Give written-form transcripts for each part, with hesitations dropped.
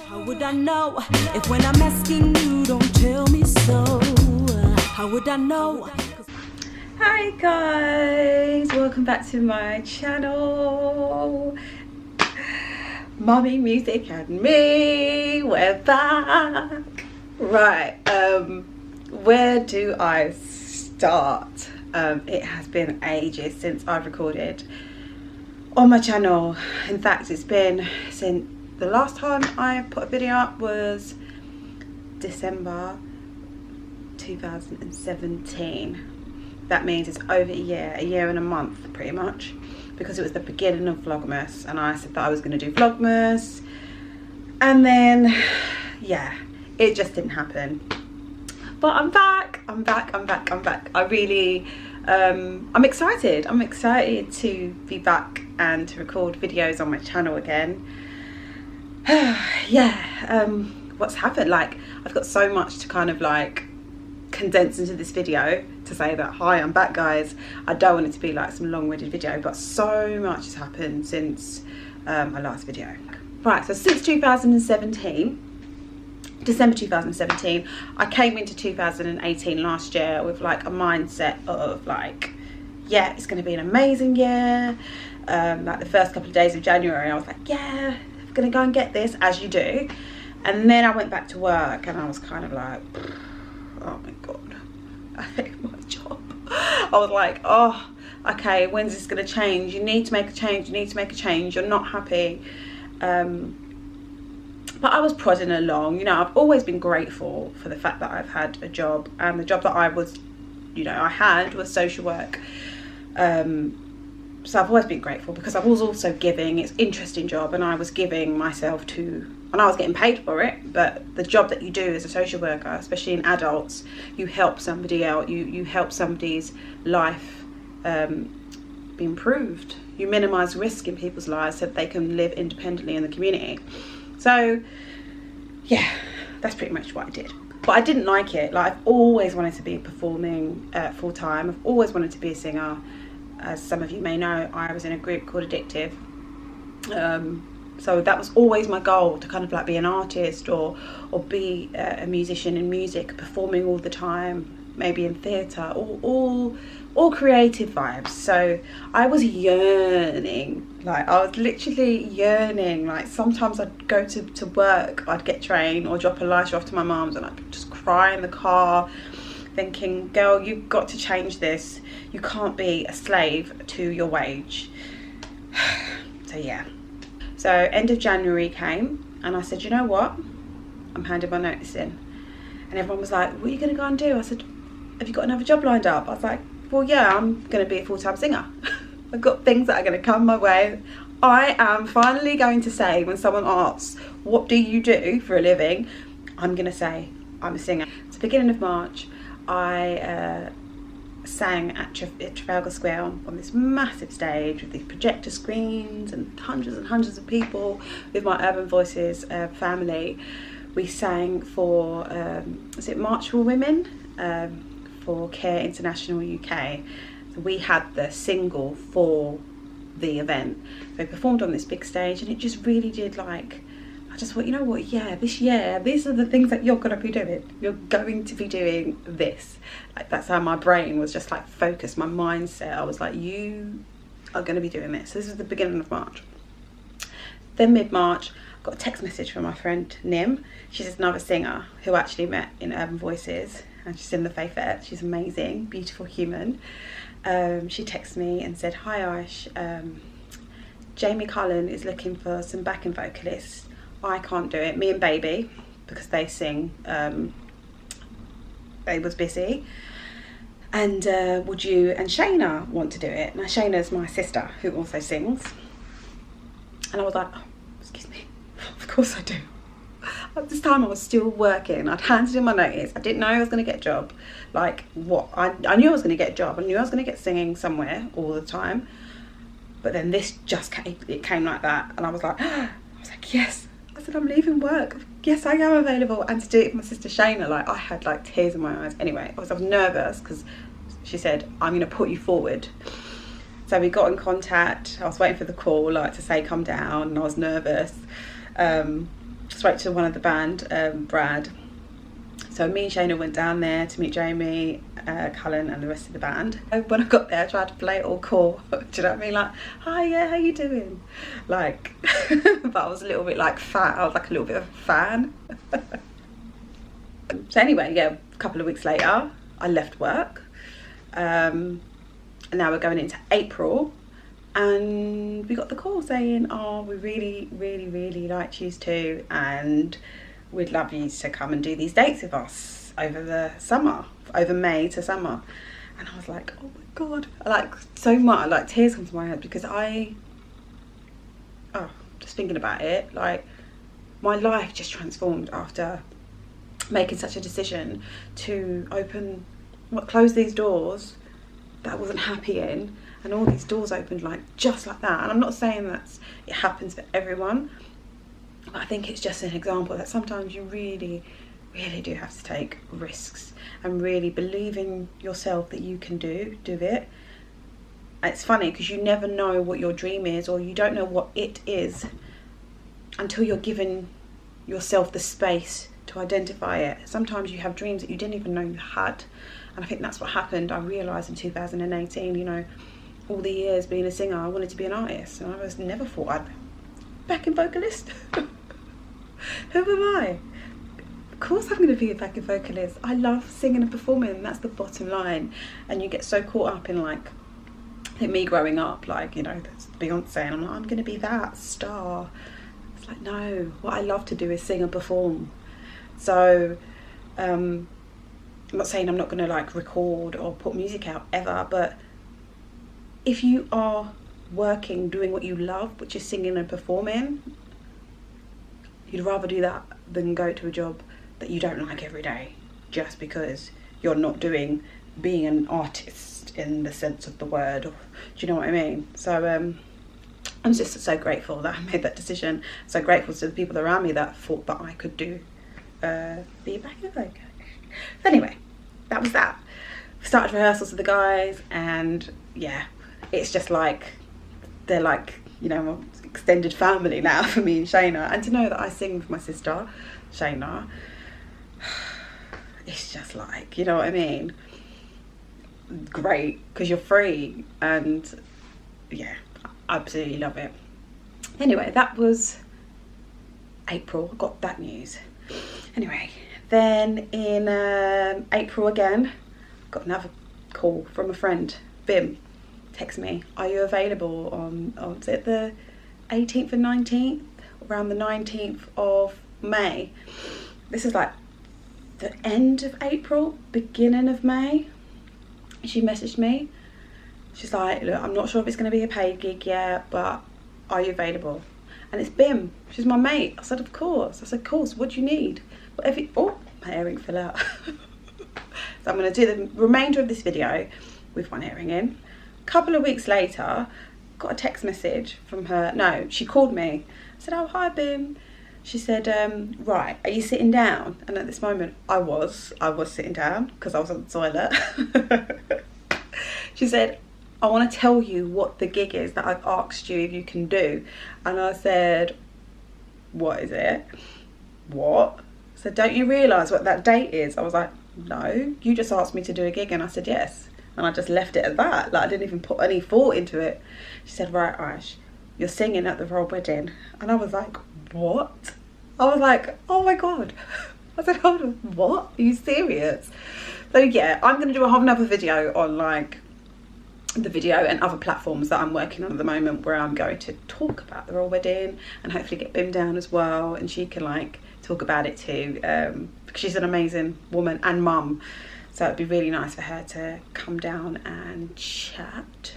How would I know if when I'm asking you don't tell me so? How would I know? Hi guys, welcome back to my channel. Mommy Music and me, we're back. Right, where do I start? It has been ages since I've recorded on my channel. In fact, it's been since the last time I put a video up was December 2017. That means it's over a year and a month pretty much, because it was the beginning of Vlogmas and I said that I was going to do Vlogmas, and then yeah, it just didn't happen. But I'm back. I really I'm excited to be back and to record videos on my channel again. Yeah, what's happened, like I've got so much to kind of like condense into this video to say that hi, I'm back guys. I don't want it to be like some long-winded video, but so much has happened since my last video. Right, so since 2017, December 2017, I came into 2018 last year with like a mindset of like, yeah, it's going to be an amazing year. Like the first couple of days of January, I was like, yeah, I'm going to go and get this, as you do. And then I went back to work and I was kind of like, oh my god, I hate my job. I was like, oh, okay, when's this going to change? You need to make a change, you're not happy. But I was prodding along, you know. I've always been grateful for the fact that I've had a job, and the job that I was, you know, I had was social work. So I've always been grateful because I was also giving. It's an interesting job, and I was giving myself to, and I was getting paid for it. But the job that you do as a social worker, especially in adults, you help somebody out, you help somebody's life be improved. You minimise risk in people's lives so that they can live independently in the community. So yeah, that's pretty much what I did. But I didn't like it. Like, I've always wanted to be performing full time. I've always wanted to be a singer. As some of you may know, I was in a group called Addictive. So that was always my goal, to kind of like be an artist or be a musician in music, performing all the time, maybe in theatre, all creative vibes. So I was yearning, like I was literally yearning. Like sometimes I'd go to work, I'd get trained or drop Elisha off to my mum's and I'd just cry in the car thinking, girl, you've got to change this. You can't be a slave to your wage. So yeah. So end of January came and I said, you know what? I'm handing my notice in. And everyone was like, what are you going to go and do? I said, have you got another job lined up? I was like, well, yeah, I'm going to be a full-time singer. I've got things that are going to come my way. I am finally going to say, when someone asks, what do you do for a living? I'm going to say, I'm a singer. It's the beginning of March. I sang at Trafalgar Square on this massive stage with these projector screens and hundreds of people with my Urban Voices family. We sang for, was it March for Women? For Care International UK. So we had the single for the event. So we performed on this big stage and it just really did, like, I just thought, you know what, yeah, this year, these are the things that you're going to be doing. You're going to be doing this. Like, that's how my brain was just like focused, my mindset. I was like, you are going to be doing this. This is the beginning of March. Then mid-March, I got a text message from my friend Nim. She's another singer who I actually met in Urban Voices, and she's in the Faithette. She's amazing, beautiful human. She texted me and said, hi Aish, Jamie Cullen is looking for some backing vocalists. I can't do it. Me and Baby, because they sing, they was busy. And would you and Shayna want to do it? Now Shayna's my sister who also sings. And I was like, oh, excuse me, of course I do. At this time I was still working. I'd handed in my notice. I didn't know I was going to get a job. Like, what? I knew I was going to get a job. I knew I was going to get singing somewhere all the time. But then this just came, it came like that. And I was like, yes. I said, I'm leaving work. Yes, I am available. And to do it with my sister Shayna, like, I had like tears in my eyes. Anyway, I was nervous because she said, I'm going to put you forward. So we got in contact. I was waiting for the call, like, to say come down, and I was nervous. spoke to one of the band, Brad. So me and Shayna went down there to meet Jamie, Cullen and the rest of the band. When I got there, I tried to play it all cool. Do you know what I mean? Like, hi, yeah, how you doing? Like, but I was a little bit like fan. I was like a little bit of a fan. So anyway, yeah, a couple of weeks later, I left work. And now we're going into April. And we got the call saying, oh, we really, really, really liked you too. And we'd love you to come and do these dates with us over the summer, over May to summer. And I was like, oh my God, like so much, like tears come to my head, because just thinking about it, like my life just transformed after making such a decision to close these doors that I wasn't happy in, and all these doors opened like just like that. And I'm not saying that it happens for everyone, but I think it's just an example that sometimes you really, really do have to take risks and really believe in yourself that you can do it. It's funny because you never know what your dream is, or you don't know what it is until you're given yourself the space to identify it. Sometimes you have dreams that you didn't even know you had, and I think that's what happened. I realised in 2018, you know, all the years being a singer, I wanted to be an artist, and I was never thought I'd be a backing vocalist. Who am I? Of course I'm going to be a backing vocalist. I love singing and performing, that's the bottom line. And you get so caught up in, like, I think me growing up, like, you know, that's Beyonce, and I'm like, I'm going to be that star. It's like, no, what I love to do is sing and perform. So I'm not saying I'm not going to like record or put music out ever, but if you are working, doing what you love, which is singing and performing, you'd rather do that than go to a job that you don't like every day, just because you're not being an artist in the sense of the word. Or, do you know what I mean? So I'm just so grateful that I made that decision. So grateful to the people around me that thought that I could be back in vocalist. So anyway, that was that. Started rehearsals with the guys, and yeah, it's just like they're like, you know, extended family now for me and Shayna. And to know that I sing with my sister Shayna, it's just like, you know what I mean, great, because you're free. And yeah, I absolutely love it. Anyway, that was April. I got that news. Anyway, then in April again, got another call from a friend. Bim text me, are you available on is it the 18th and 19th, around the 19th of May? This is like the end of April, beginning of May. She messaged me, she's like, look, I'm not sure if it's going to be a paid gig yet, but are you available? And it's Bim, she's my mate. I said, of course. I said, of course, what do you need? Whatever. Oh, my earring fell out. So I'm going to do the remainder of this video with one earring in. A couple of weeks later, got a text message from her. No, she called me. I said, oh, hi, Bim. She said, right, are you sitting down? And at this moment, I was sitting down because I was on the toilet. She said, I want to tell you what the gig is that I've asked you if you can do. And I said, what is it? What? So don't you realise what that date is? I was like, no, you just asked me to do a gig. And I said, yes. And I just left it at that. Like, I didn't even put any thought into it. She said, right, Ash, you're singing at the royal wedding. And I was like, what? I was like, oh my God. I said, hold on, what? Are you serious? So yeah, I'm going to do a whole nother video on like the video and other platforms that I'm working on at the moment, where I'm going to talk about the royal wedding and hopefully get Bim down as well, and she can like talk about it too, because she's an amazing woman and mum. So it'd be really nice for her to come down and chat,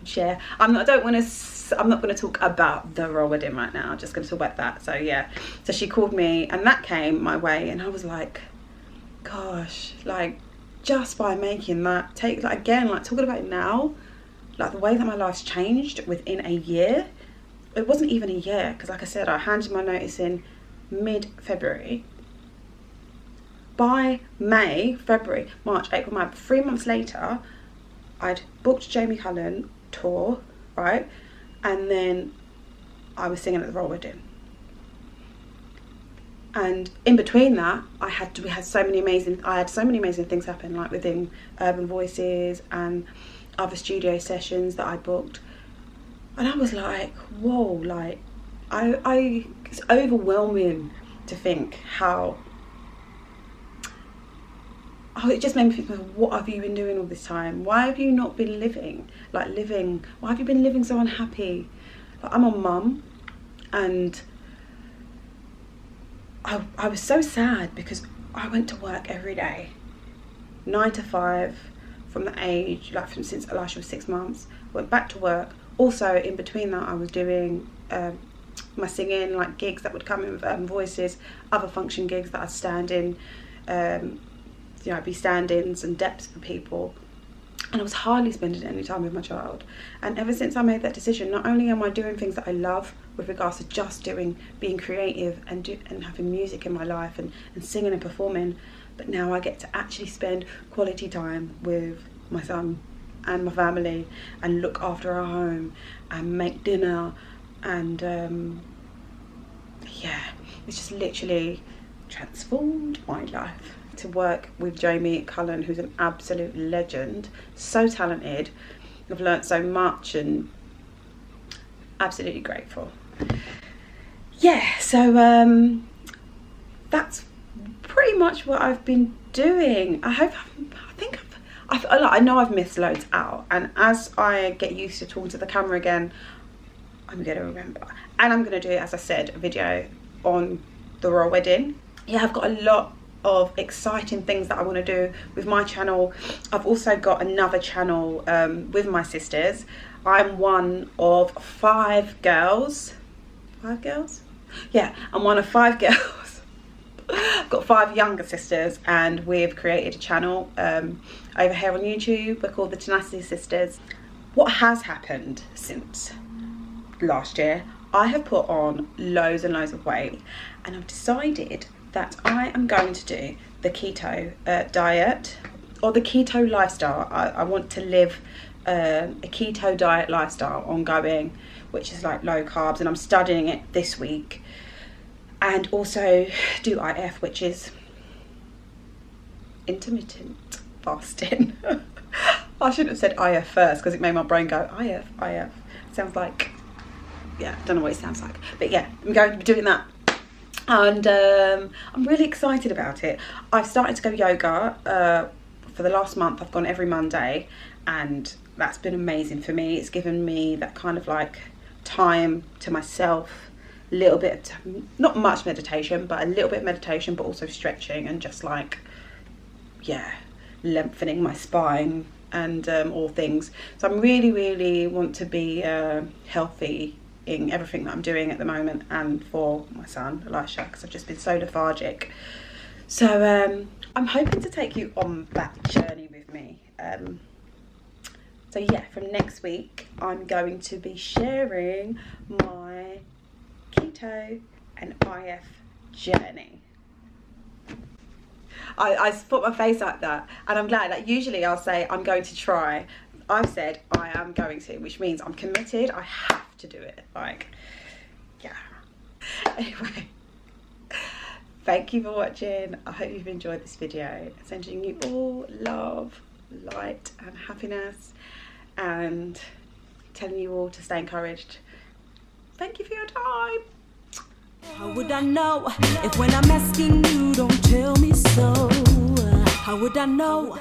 share. I'm not going to talk about the royal wedding right now. I'm just going to talk about that. So yeah, so she called me and that came my way, and I was like, gosh, like just by making that take, like again, like talking about it now, like the way that my life's changed within a year. It wasn't even a year, because like I said, I handed my notice in mid-February. By May, February, March, April, May, 3 months later, I'd booked Jamie Cullen tour, right? And then I was singing at the royal wedding. And in between that, I had so many amazing things happen, like within Urban Voices and other studio sessions that I booked. And I was like, whoa, like it's overwhelming to think how, it just made me think, what have you been doing all this time? Why have you not been living? Why have you been living so unhappy? Like, I'm a mum, and I was so sad because I went to work every day, 9 to 5, from the age, since Elisha was 6 months, went back to work. Also, in between that, I was doing my singing, like gigs that would come in with Urban Voices, other function gigs that I'd stand in, be stand-ins and depths for people. And I was hardly spending any time with my child. And ever since I made that decision, not only am I doing things that I love with regards to just being creative and having music in my life and singing and performing, but now I get to actually spend quality time with my son and my family and look after our home and make dinner. And it's just literally transformed my life to work with Jamie Cullen, who's an absolute legend, so talented. I've learnt so much and absolutely grateful. Yeah, so that's pretty much what I've been doing. I know I've missed loads out, and as I get used to talking to the camera again, I'm gonna remember. And I'm gonna do, as I said, a video on the royal wedding. Yeah, I've got a lot of exciting things that I want to do with my channel. I've also got another channel with my sisters. I'm one of 5 girls. 5 girls? Yeah, I'm one of 5 girls. I've got 5 younger sisters, and we've created a channel over here on YouTube. We're called the Tenacity Sisters. What has happened since last year, I have put on loads and loads of weight, and I've decided that I am going to do the keto diet, or the keto lifestyle. I want to live a keto diet lifestyle ongoing, which is like low carbs, and I'm studying it this week. And also do IF, which is intermittent fasting. I shouldn't have said IF first because it made my brain go IF. It sounds like, yeah, I don't know what it sounds like, but yeah, I'm going to be doing that. And I'm really excited about it. I've started to go yoga for the last month. I've gone every Monday, and that's been amazing for me. It's given me that kind of like time to myself, a little bit of not much meditation, but a little bit of meditation, but also stretching and just like, yeah, lengthening my spine and all things. So I'm really want to be healthy in everything that I'm doing at the moment, and for my son Elisha, because I've just been so lethargic. So I'm hoping to take you on that journey with me. So yeah, from next week I'm going to be sharing my keto and IF journey. I put my face like that, and I'm glad. Like, usually I'll say I'm going to try. I've said I am going to, which means I'm committed. I have to do it. Like, yeah. Anyway, thank you for watching. I hope you've enjoyed this video. Sending you all love, light and happiness, and telling you all to stay encouraged. Thank you for your time. How would I know if when I'm asking you don't tell me so? How would I know?